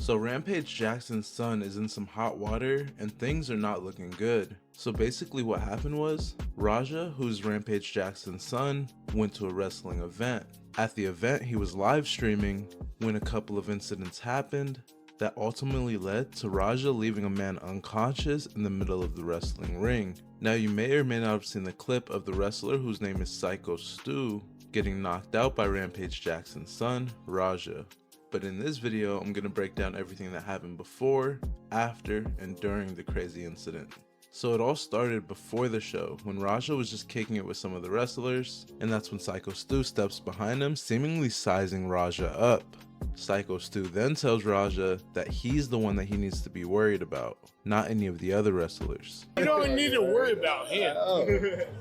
So Rampage Jackson's son is in some hot water and things are not looking good. So basically what happened was, Raja, who's Rampage Jackson's son, went to a wrestling event. At the event he was live streaming when a couple of incidents happened that ultimately led to Raja leaving a man unconscious in the middle of the wrestling ring. Now you may or may not have seen the clip of the wrestler whose name is Syko Stu getting knocked out by Rampage Jackson's son, Raja. But in this video, I'm gonna break down everything that happened before, after, and during the crazy incident. So it all started before the show, when Raja was just kicking it with some of the wrestlers, and that's when Syko Stu steps behind him, seemingly sizing Raja up. Syko Stu then tells Raja that he's the one that he needs to be worried about, not any of the other wrestlers. You don't need to worry about him.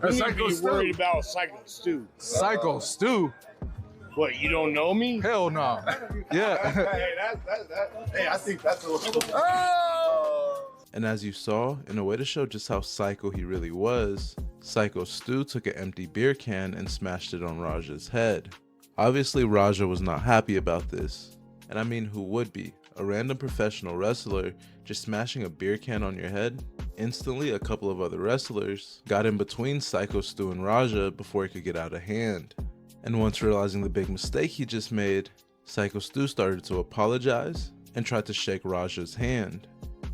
You need to be worried about Syko Stu. Syko Stu? What, you don't know me? Hell no. Yeah. Hey, I think that's a little... And as you saw, in a way to show just how psycho he really was, Syko Stu took an empty beer can and smashed it on Raja's head. Obviously Raja was not happy about this. And I mean, who would be? A random professional wrestler just smashing a beer can on your head? Instantly, a couple of other wrestlers got in between Syko Stu and Raja before it could get out of hand. And once realizing the big mistake he just made, Syko Stu started to apologize and tried to shake Raja's hand.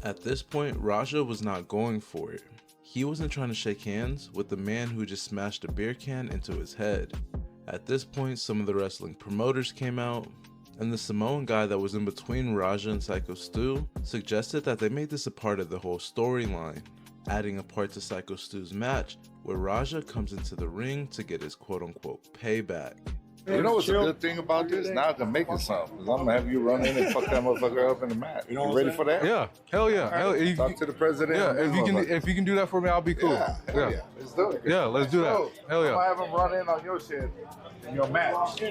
At this point, Raja was not going for it. He wasn't trying to shake hands with the man who just smashed a beer can into his head. At this point, some of the wrestling promoters came out, and the Samoan guy that was in between Raja and Syko Stu suggested that they make this a part of the whole storyline, adding a part to Syko Stu's match where Raja comes into the ring to get his quote-unquote payback. You know what's a good thing about this? Now I can make it something. Because I'm going to have you run in and fuck that motherfucker up in the mat. You ready for that? Yeah. Hell yeah. Right. Talk to the president. Yeah, if you can do that for me, I'll be cool. Yeah. Let's do it. Yeah, let's do that. Hell yeah. I'm going to have him run in on your shit in your match.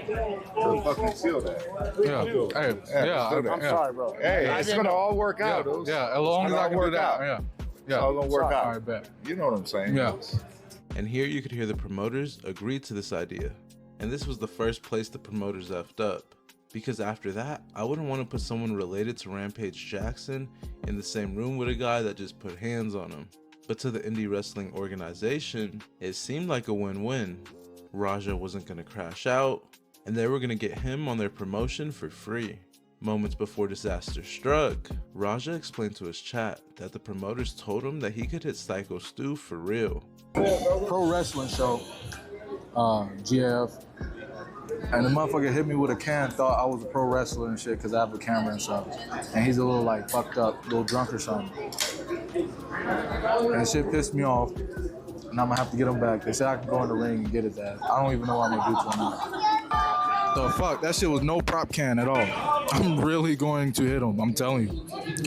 We'll fucking seal that. Yeah. Hey, yeah. I'm sorry, bro. Hey, it's going to all work out. Yeah, as long as I can do that. Yeah. It's all going to work out. All right, bet. You know what I'm saying? Yeah. And here you could hear the promoters agree to this idea. And this was the first place the promoters effed up. Because after that, I wouldn't want to put someone related to Rampage Jackson in the same room with a guy that just put hands on him. But to the indie wrestling organization, it seemed like a win-win. Raja wasn't going to crash out, and they were going to get him on their promotion for free. Moments before disaster struck, Raja explained to his chat that the promoters told him that he could hit Syko Stu for real. Pro wrestling show, GF, and the motherfucker hit me with a can, thought I was a pro wrestler and shit because I have a camera and stuff. And he's a little like fucked up, a little drunk or something. And shit pissed me off, and I'm gonna have to get him back. They said I could go in the ring and get his ass. I don't even know what I'm gonna do to him now. The fuck, that shit was no prop can at all. I'm really going to hit him, I'm telling you.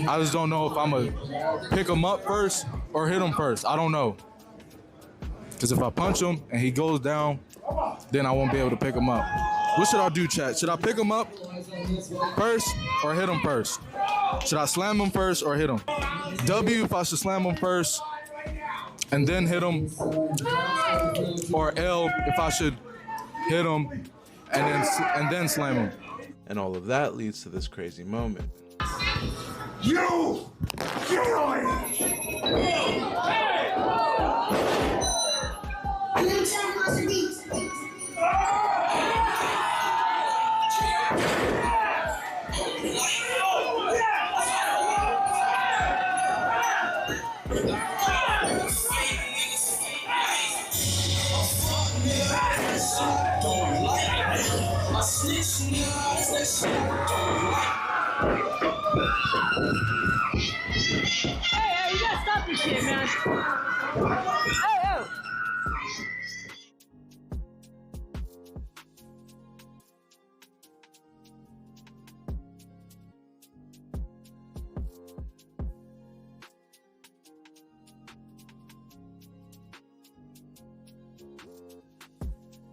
I just don't know if I'm gonna pick him up first or hit him first. I don't know. Because if I punch him and he goes down, then I won't be able to pick him up. What should I do, chat? Should I pick him up first or hit him first? Should I slam him first or hit him? W if I should slam him first and then hit him, or L if I should hit him and then slam him. And all of that leads to this crazy moment. You kill me! Hey, you gotta stop this shit, man. Hey.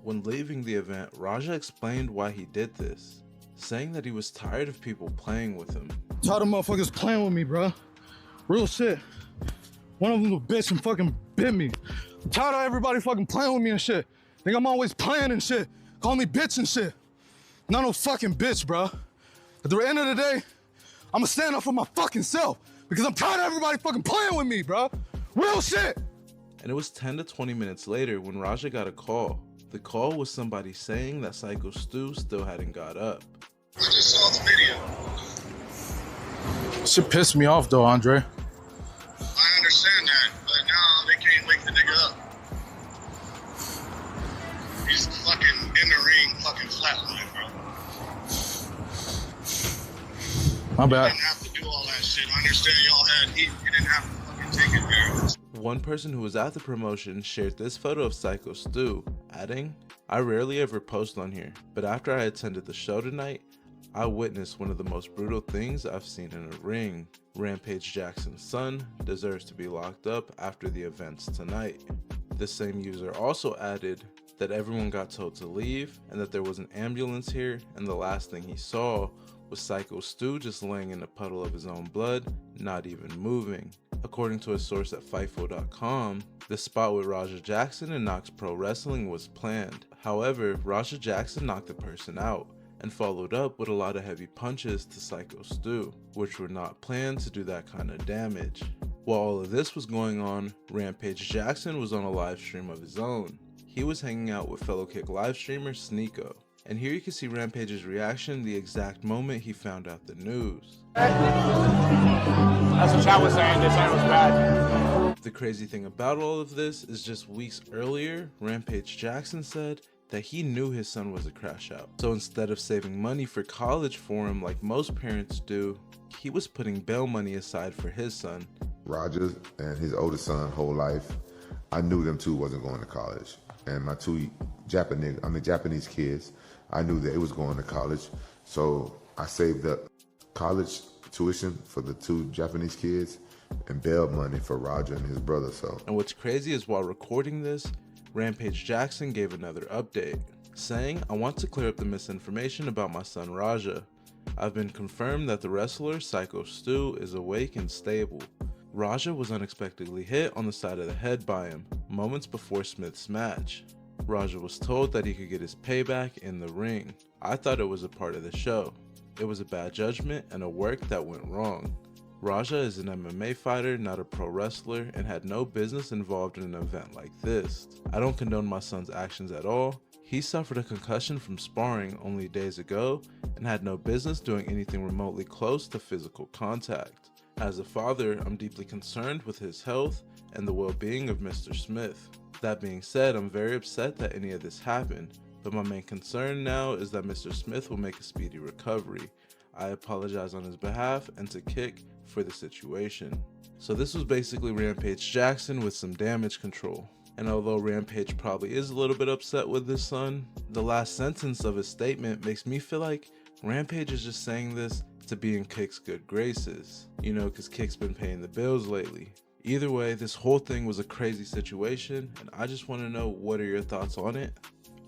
When leaving the event, Raja explained why he did this, saying that he was tired of people playing with him. Tired of motherfuckers playing with me, bro. Real shit. One of them was a bitch and fucking bit me. I'm tired of everybody fucking playing with me and shit. Think I'm always playing and shit. Call me bitch and shit. Not no fucking bitch, bro. At the end of the day, I'm gonna stand up for my fucking self because I'm tired of everybody fucking playing with me, bro. Real shit. And it was 10 to 20 minutes later when Raja got a call. The call was somebody saying that Syko Stu still hadn't got up. I just saw the video. Shit pissed me off though, Andre. I understand that, but now they can't wake the nigga up. He's fucking in the ring, fucking flatline, bro. My bad. You didn't have to do all that shit. I understand y'all had heat. You didn't have to fucking take it there. One person who was at the promotion shared this photo of Syko Stu, adding, "I rarely ever post on here, but after I attended the show tonight, I witnessed one of the most brutal things I've seen in a ring. Rampage Jackson's son deserves to be locked up after the events tonight." The same user also added that everyone got told to leave and that there was an ambulance here, and the last thing he saw was Syko Stu just laying in a puddle of his own blood, not even moving. According to a source at Fightful.com, the spot with Rampage Jackson and Knokx Pro Wrestling was planned. However, Rampage Jackson knocked the person out and followed up with a lot of heavy punches to Syko Stu, which were not planned to do that kind of damage. While all of this was going on, Rampage Jackson was on a live stream of his own. He was hanging out with fellow Kick live streamer Syko. And here you can see Rampage's reaction the exact moment he found out the news. That's what I was saying. This was bad. The crazy thing about all of this is just weeks earlier, Rampage Jackson said that he knew his son was a crash out. So instead of saving money for college for him like most parents do, he was putting bail money aside for his son. Roger and his oldest son whole life, I knew them two wasn't going to college. And my two Japanese kids, I knew that it was going to college. So I saved up college tuition for the two Japanese kids and bail money for Roger and his brother. And what's crazy is while recording this, Rampage Jackson gave another update, saying, "I want to clear up the misinformation about my son Raja. I've been confirmed that the wrestler Syko Stu is awake and stable. Raja was unexpectedly hit on the side of the head by him, moments before Smith's match. Raja was told that he could get his payback in the ring. I thought it was a part of the show. It was a bad judgment and a work that went wrong. Raja is an MMA fighter, not a pro wrestler, and had no business involved in an event like this. I don't condone my son's actions at all. He suffered a concussion from sparring only days ago and had no business doing anything remotely close to physical contact. As a father, I'm deeply concerned with his health and the well-being of Mr. Smith. That being said, I'm very upset that any of this happened, but my main concern now is that Mr. Smith will make a speedy recovery. I apologize on his behalf and to Kick for the situation." So this was basically Rampage Jackson with some damage control. And although Rampage probably is a little bit upset with his son, the last sentence of his statement makes me feel like Rampage is just saying this to be in Kick's good graces, you know, because Kick's been paying the bills lately. Either way, this whole thing was a crazy situation, and I just want to know what are your thoughts on it.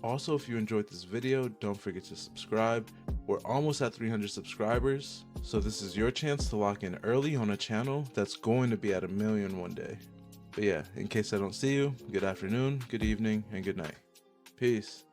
Also, if you enjoyed this video, don't forget to subscribe. We're almost at 300 subscribers, so this is your chance to lock in early on a channel that's going to be at 1 million one day. But yeah, in case I don't see you, good afternoon, good evening, and good night. Peace.